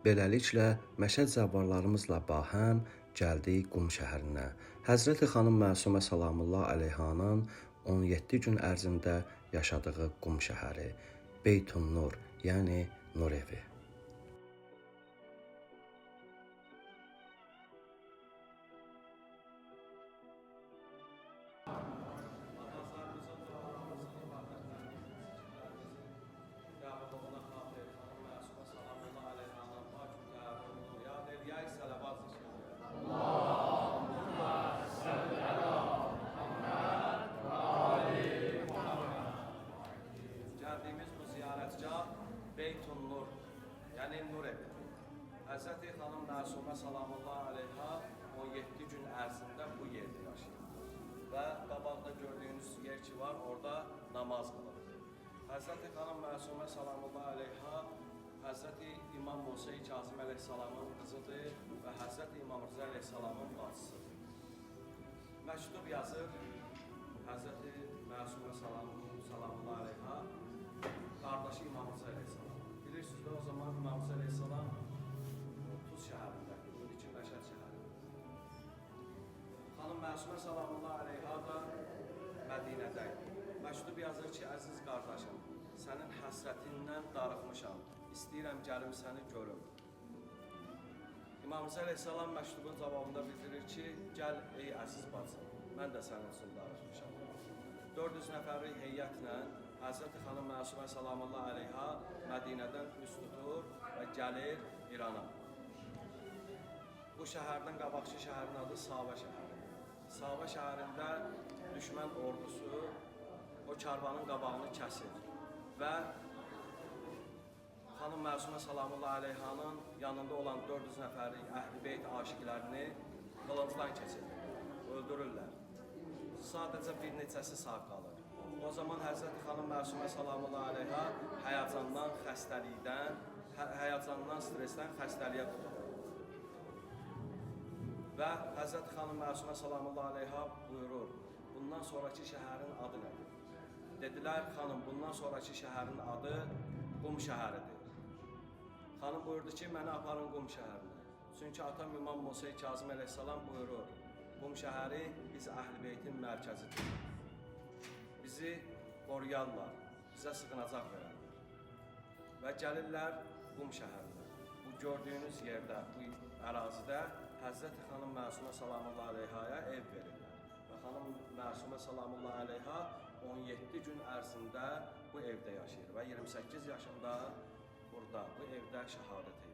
Beləliklə, Məşəd zəvvarlarımızla bahəm gəldik Qum şəhərinə. Həzrəti xanım Məsumə salamullah əleyhanın 17 gün ərzində yaşadığı Qum şəhəri, Beytun Nur, yəni Nur evi. Gəldiyimiz bu ziyarətgah Beytun Nur, yəni Nur evi. Həzrəti xanım Məsumə salamullah əleyha 17 gün ərzində bu yerdə yaşayır. Və qabaqda gördüyünüz yer ki var, orada namaz qılır. Həzrəti xanım Məsumə salamullah əleyha Həzrəti İmam Musa Kazım əleyhissalamın qızıdır və Həzrəti İmam Rıza əleyhissalamın bacısıdır. Məktub yazır Həzrəti Məsumə salamullah əleyha qardaşı İmam Rıza əleyhissalam. Bilirsiniz də o zaman İmam Rıza əleyhissalam Tuz şəhərində, indiki Məşəd şəhərində. Xanım Məsumə salamullah əleyha da Mədinədə. Məktub yazır ki, əziz qardaşım, sənin həsrətindən darıxmışam, istəyirəm gəlim səni görüm. İmam Rıza əleyhissalam məktubun cavabında bildirir ki, gəl ey əziz bacım, mən də sənin üçün darıxmışam. 400 nəfərlik heyətlə Həzrəti xanım Məsumə salamullah əleyha Mədinədən üst tutur və gəlir İrana. Bu şəhərdən qabaqçı şəhərin adı Savə şəhəridir. Savə şəhərində düşmən ordusu o karvanın qabağını kəsir və xanım Məsumə salamullah əleyhanın yanında olan 400 nəfərlik Əhl-i Beyt aşiqlərini qılıncdan keçirir, öldürürlər. Sadəcə bir neçəsi sağ qalır. O zaman Həzrəti xanım Məsumə salamullah əleyha həyəcandan, xəstəlikdən, həyəcandan, stressdən xəstəliyə tutulur. Və Həzrəti xanım Məsumə salamullah əleyha buyurur, bundan sonraki şəhərin adı nədir? Dedilər, xanım, bundan sonraki şəhərin adı Qum şəhəridir. Xanım buyurdu ki, məni aparın Qum şəhərinə. Çünki atam İmam Musa Kazım əleyhissalam buyurur, Qum şəhəri biz Əhl-i Beytin mərkəzidir. Bizi qoruyarlar, bizə sığınacaq verərlər. Və gəlirlər Qum şəhərinə. Bu gördüyünüz yerdə, bu ərazidə Həzrəti xanım Məsumə salamullah əleyhaya ev verirlər. Və xanım Məsumə salamullah əleyha 17 gün ərzində bu evdə yaşayır və 28 yaşında burada, bu evdə şəhadət edir.